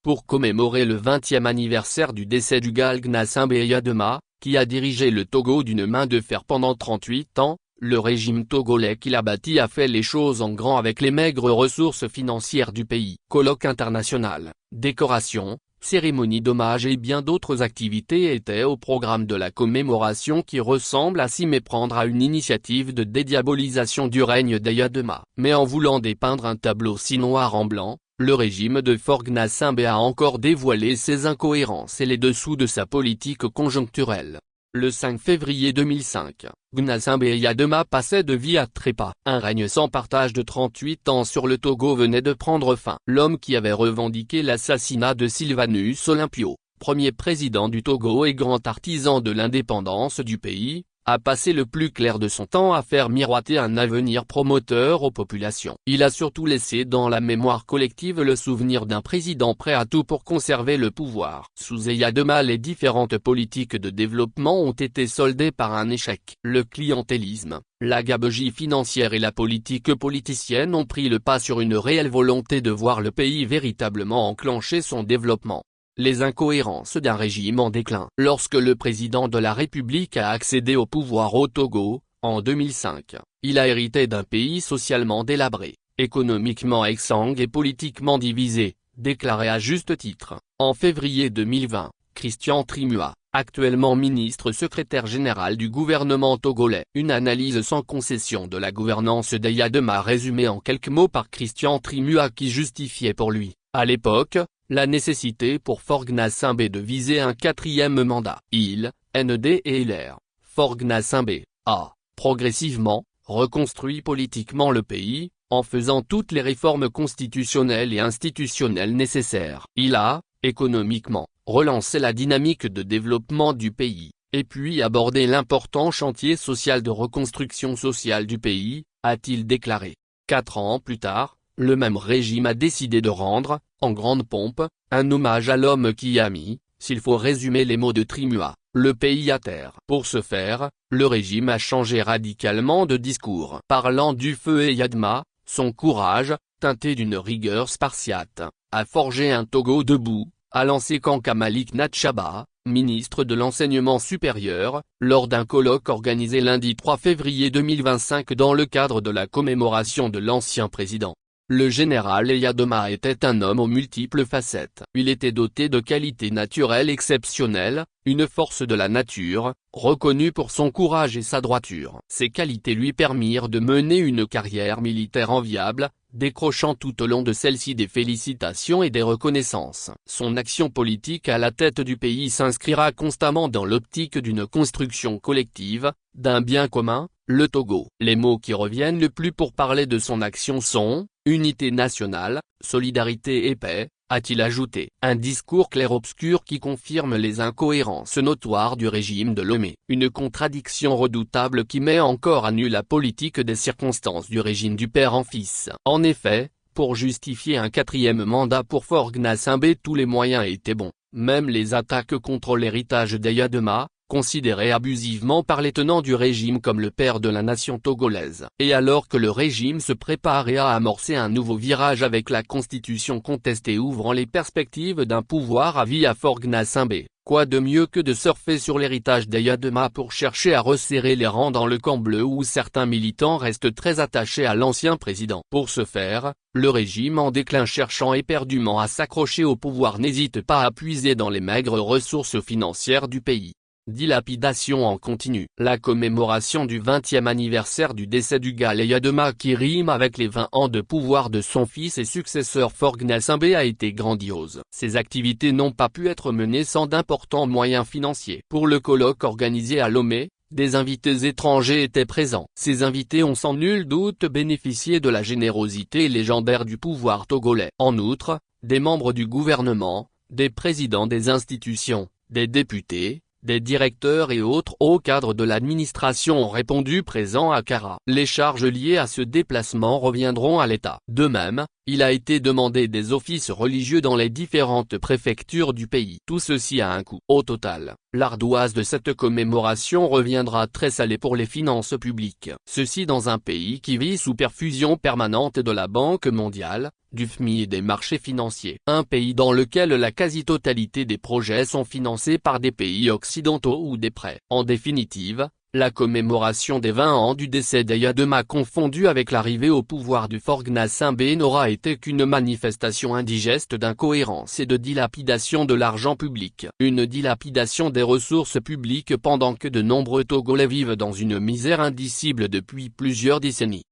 Pour commémorer le 20e anniversaire du décès du Galgna Simbe Eyadema, qui a dirigé le Togo d'une main de fer pendant 38 ans, le régime togolais qu'il a bâti a fait les choses en grand avec les maigres ressources financières du pays. Colloque international, décoration, cérémonie d'hommage et bien d'autres activités étaient au programme de la commémoration qui ressemble à s'y méprendre à une initiative de dédiabolisation du règne d'Eyadema. Mais en voulant dépeindre un tableau si noir en blanc, le régime de Faure Gnassingbé a encore dévoilé ses incohérences et les dessous de sa politique conjoncturelle. Le 5 février 2005, Gnassingbé Eyadema passait de vie à trépas. Un règne sans partage de 38 ans sur le Togo venait de prendre fin. L'homme qui avait revendiqué l'assassinat de Sylvanus Olympio, premier président du Togo et grand artisan de l'indépendance du pays, a passé le plus clair de son temps à faire miroiter un avenir promoteur aux populations. Il a surtout laissé dans la mémoire collective le souvenir d'un président prêt à tout pour conserver le pouvoir. Sous Eyadema, les différentes politiques de développement ont été soldées par un échec. Le clientélisme, la gabegie financière et la politique politicienne ont pris le pas sur une réelle volonté de voir le pays véritablement enclencher son développement. Les incohérences d'un régime en déclin. Lorsque le président de la République a accédé au pouvoir au Togo, en 2005, il a hérité d'un pays socialement délabré, économiquement exsangue et politiquement divisé, déclaré à juste titre. En février 2020, Christian Trimua, actuellement ministre secrétaire général du gouvernement togolais. Une analyse sans concession de la gouvernance d'Eyadema résumée en quelques mots par Christian Trimua qui justifiait pour lui, à l'époque, la nécessité pour Faure Gnassingbé de viser un 4e mandat. Il, NED et LR, Faure Gnassingbé, a, progressivement, reconstruit politiquement le pays, en faisant toutes les réformes constitutionnelles et institutionnelles nécessaires. Il a, économiquement, relancé la dynamique de développement du pays, et puis abordé l'important chantier social de reconstruction sociale du pays, a-t-il déclaré. 4 ans plus tard, le même régime a décidé de rendre, en grande pompe, un hommage à l'homme qui a mis, s'il faut résumer les mots de Trimua, le pays à terre. Pour ce faire, le régime a changé radicalement de discours. Parlant du feu Eyadema, son courage, teinté d'une rigueur spartiate, a forgé un Togo debout, a lancé Kanka Malik Natchaba, ministre de l'enseignement supérieur, lors d'un colloque organisé lundi 3 février 2025 dans le cadre de la commémoration de l'ancien président. Le général Eyadema était un homme aux multiples facettes. Il était doté de qualités naturelles exceptionnelles, une force de la nature, reconnu pour son courage et sa droiture. Ces qualités lui permirent de mener une carrière militaire enviable, décrochant tout au long de celle-ci des félicitations et des reconnaissances. Son action politique à la tête du pays s'inscrira constamment dans l'optique d'une construction collective, d'un bien commun, le Togo. Les mots qui reviennent le plus pour parler de son action sont unité nationale, solidarité et paix, a-t-il ajouté. Un discours clair-obscur qui confirme les incohérences notoires du régime de Lomé. Une contradiction redoutable qui met encore à nu la politique des circonstances du régime du père en fils. En effet, pour justifier un 4e mandat pour Faure Gnassingbé, tous les moyens étaient bons. Même les attaques contre l'héritage d'Eyadema, considéré abusivement par les tenants du régime comme le père de la nation togolaise. Et alors que le régime se préparait à amorcer un nouveau virage avec la constitution contestée ouvrant les perspectives d'un pouvoir à vie à Faure Gnassingbé, quoi de mieux que de surfer sur l'héritage d'Eyadema pour chercher à resserrer les rangs dans le camp bleu où certains militants restent très attachés à l'ancien président. Pour ce faire, le régime en déclin cherchant éperdument à s'accrocher au pouvoir n'hésite pas à puiser dans les maigres ressources financières du pays. Dilapidation en continu. La commémoration du 20e anniversaire du décès du Gal Eyadema qui rime avec les 20 ans de pouvoir de son fils et successeur Faure Gnassingbé a été grandiose. Ces activités n'ont pas pu être menées sans d'importants moyens financiers. Pour le colloque organisé à Lomé, des invités étrangers étaient présents. Ces invités ont sans nul doute bénéficié de la générosité légendaire du pouvoir togolais. En outre, des membres du gouvernement, des présidents des institutions, des députés, des directeurs et autres hauts cadres de l'administration ont répondu présents à Kara. Les charges liées à ce déplacement reviendront à l'État. De même, Il a été demandé des offices religieux dans les différentes préfectures du pays. Tout ceci a un coût. Au total, l'ardoise de cette commémoration reviendra très salée pour les finances publiques. Ceci dans un pays qui vit sous perfusion permanente de la Banque mondiale, du FMI et des marchés financiers. Un pays dans lequel la quasi-totalité des projets sont financés par des pays occidentaux ou des prêts. En définitive, la commémoration des 20 ans du décès d'Eyad Ma confondue avec l'arrivée au pouvoir du fort Gnassingbé n'aura été qu'une manifestation indigeste d'incohérence et de dilapidation de l'argent public. Une dilapidation des ressources publiques pendant que de nombreux Togolais vivent dans une misère indicible depuis plusieurs décennies.